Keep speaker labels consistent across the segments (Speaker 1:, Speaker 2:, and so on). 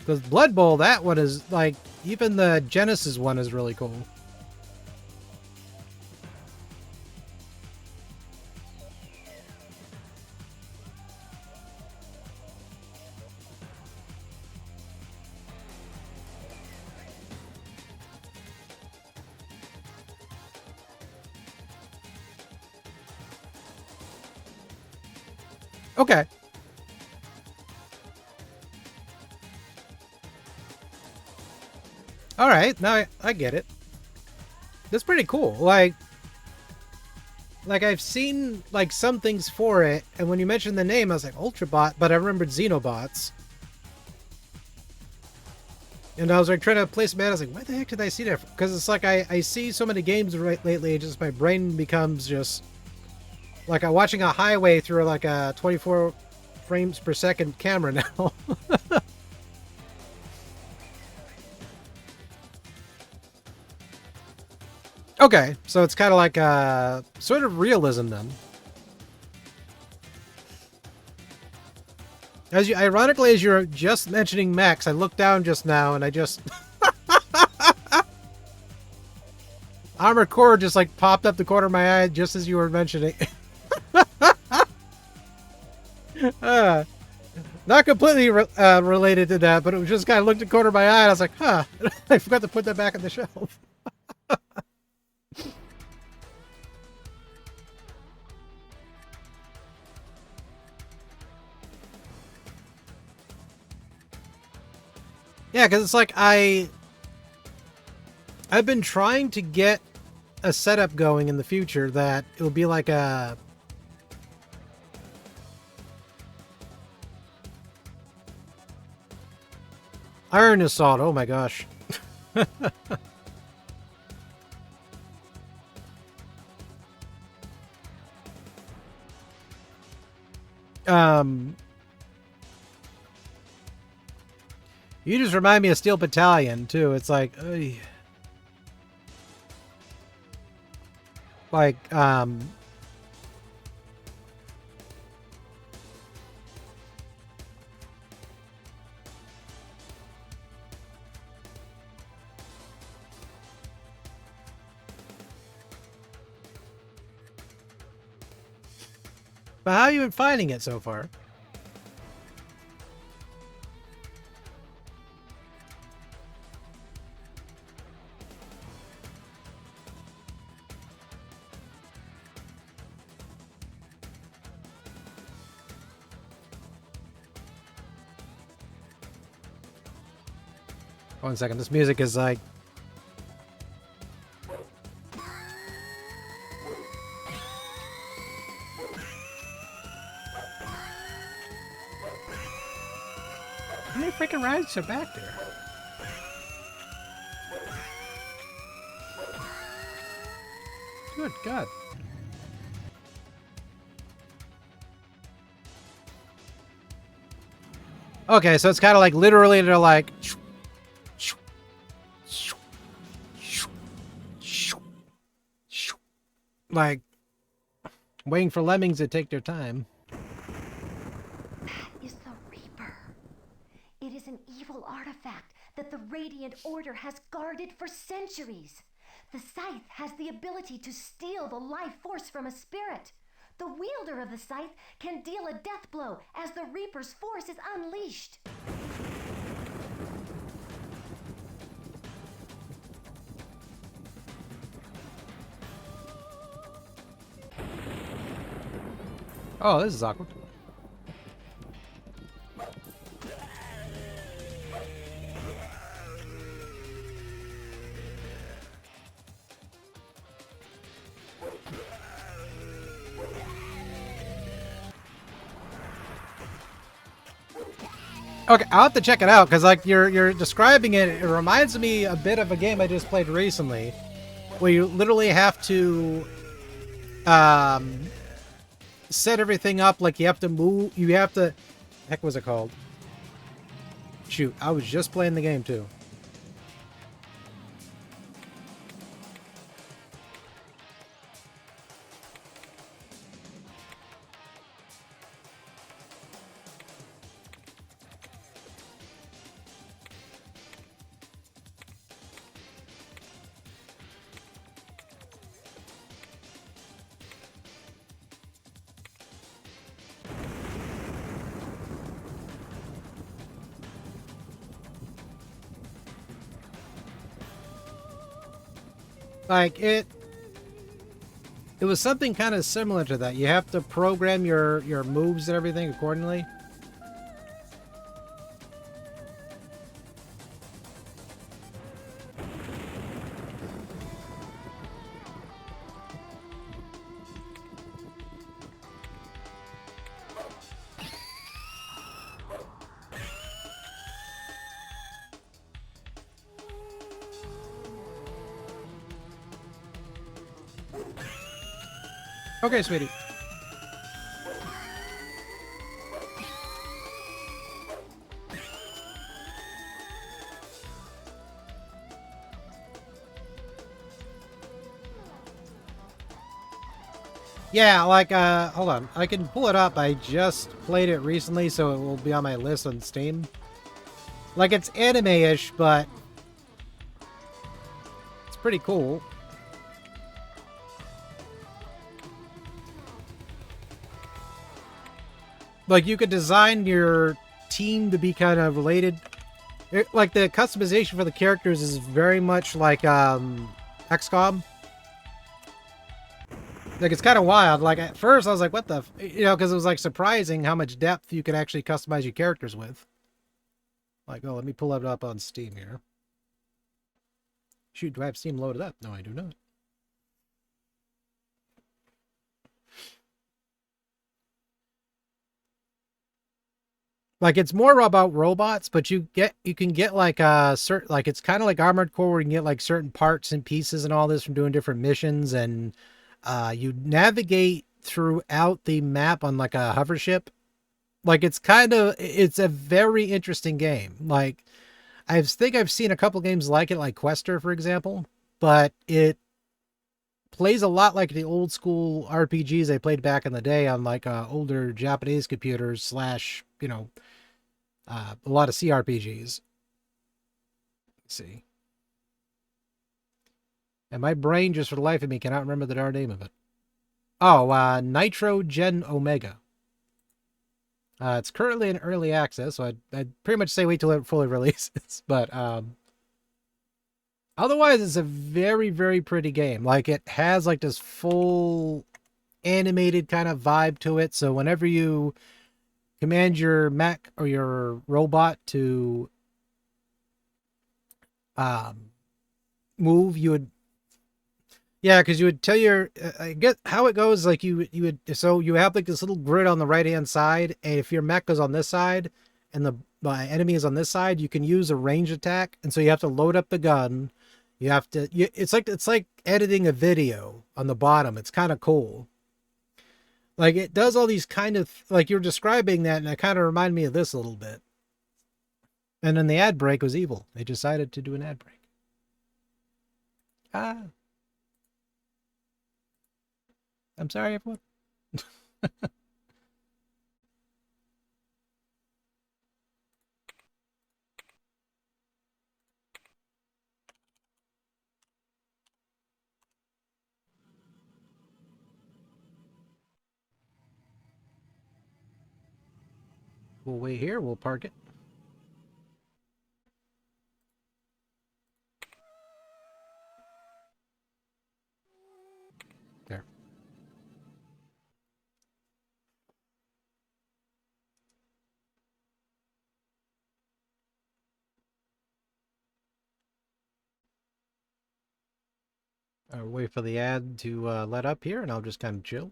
Speaker 1: Because Blood Bowl, that one is like, even the Genesis one is really cool. Okay. All right, now I get it. That's pretty cool. Like I've seen like some things for it, and when you mentioned the name, I was like Ultrabot, but I remembered Xenobots. And I was like trying to place them out. I was like, why the heck did I see that? Because it's like I see so many games lately, just my brain becomes just like I'm watching a highway through like a 24 frames per second camera now. Okay, so it's kind of like sort of realism then. Ironically, as you're just mentioning mechs, I looked down just now and I just Armored Core just like popped up the corner of my eye just as you were mentioning. Not completely related to that, but it was just kind of looked at the corner of my eye and I was like, huh, I forgot to put that back on the shelf. Yeah, because it's like I've been trying to get a setup going in the future that it will be like a Iron Assault. Oh my gosh. You just remind me of Steel Battalion too. It's like, like but how have you been finding it so far? One second, this music is like... How many freaking rides are back there? Good God. Okay, so it's kind of like literally they're like... Like, waiting for lemmings to take their time.
Speaker 2: That is the Reaper. It is an evil artifact that the Radiant Order has guarded for centuries. The Scythe has the ability to steal the life force from a spirit. The wielder of the Scythe can deal a death blow as the Reaper's force is unleashed.
Speaker 1: Oh, this is awkward. Okay, I'll have to check it out because, like, you're describing it. It reminds me a bit of a game I just played recently, where you literally have to set everything up. Like you have to move. You have to. Heck, was it called? Shoot, I was just playing the game too. Like it was something kind of similar to that. You have to program your moves and everything accordingly. Okay, sweetie. Yeah, like, hold on. I can pull it up. I just played it recently, so it will be on my list on Steam. Like, it's anime-ish, but it's pretty cool. Like, you could design your team to be kind of related. Like, the customization for the characters is very much like, XCOM. Like, it's kind of wild. Like, at first, I was like, what the... You know, because it was, like, surprising how much depth you could actually customize your characters with. Like, oh, let me pull it up on Steam here. Shoot, do I have Steam loaded up? No, I do not. Like, it's more about robots, but you can get like certain, like, it's kind of like Armored Core where you can get like certain parts and pieces and all this from doing different missions, and you navigate throughout the map on like a hover ship. Like, it's a very interesting game. Like, think I've seen a couple games like it, like Quester, for example, but it plays a lot like the old school RPGs I played back in the day on like older Japanese computers slash, you know, a lot of CRPGs. Let's see. And my brain, just for the life of me, cannot remember the darn name of it. Oh, Nitro Gen Omega. It's currently in early access, so I'd pretty much say wait till it fully releases. But otherwise, it's a very, very pretty game. Like, it has like this full animated kind of vibe to it. So whenever you command your mech or your robot to um, move, you would... Yeah, because you would tell your... I get how it goes. Like, you would... So you have like this little grid on the right-hand side, and if your mech is on this side and the enemy is on this side, you can use a range attack. And so you have to load up the gun. You have to... it's like editing a video on the bottom. It's kind of cool. Like, it does all these kind of... Like, you're describing that, and it kind of reminded me of this a little bit. And then the ad break was evil. They decided to do an ad break. Ah. I'm sorry, everyone. We'll wait here. We'll park it. There. I'll wait for the ad to let up here, and I'll just kind of chill.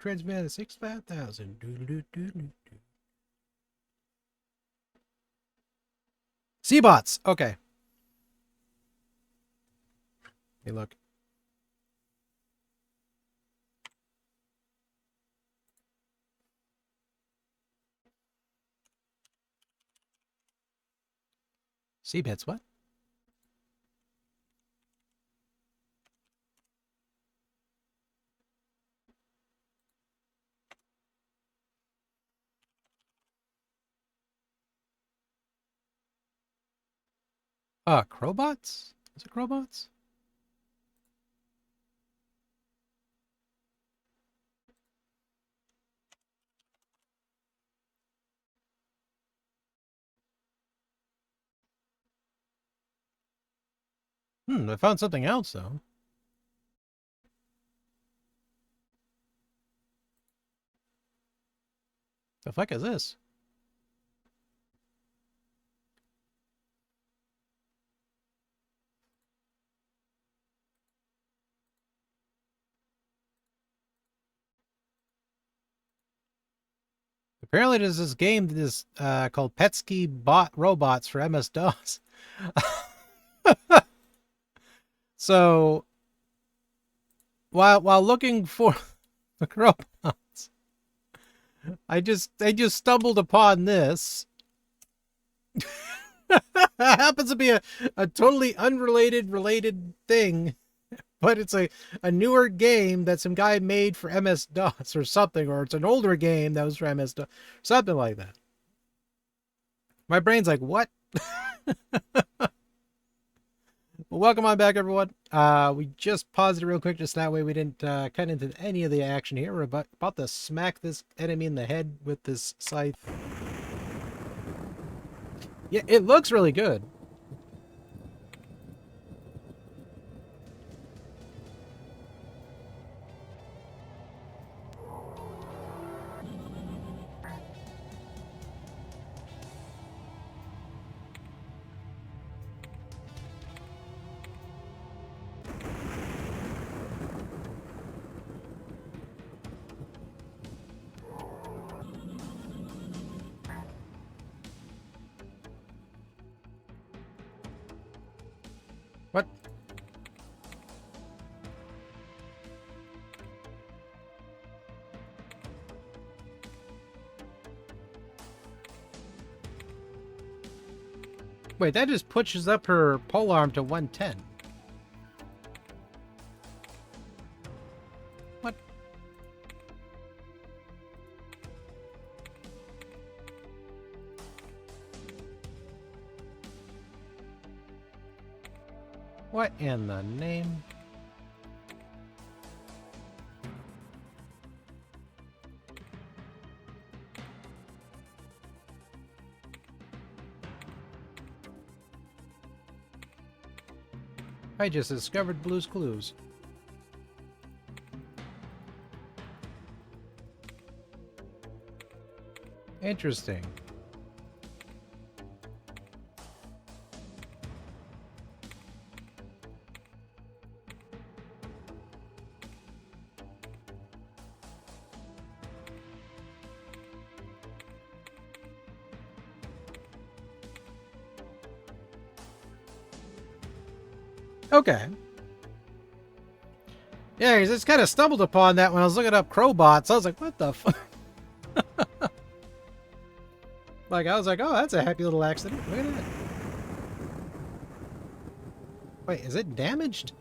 Speaker 1: Transmit 65,000. Seabots. Okay. Hey, look. Seabits, what? Crowbots? Is it crowbots? I found something else, though. The fuck is this? Apparently there's this game that is called Petsky Bot Robots for MS-DOS. So, while looking for the robots, I just stumbled upon this. Happens to be a totally related thing, but it's a newer game that some guy made for MS-DOS or something, or it's an older game that was for MS-DOS, something like that. My brain's like, what? Well, welcome on back, everyone. We just paused it real quick, just that way we didn't cut into any of the action here. We're about to smack this enemy in the head with this scythe. Yeah, it looks really good. What? Wait, that just pushes up her polearm to 110. What? What in the name? I just discovered Blue's Clues. Interesting. Okay. Yeah, I just kind of stumbled upon that when I was looking up crowbots. I was like, what the fuck? Like, I was like, oh, that's a happy little accident. Look at that. Wait, is it damaged?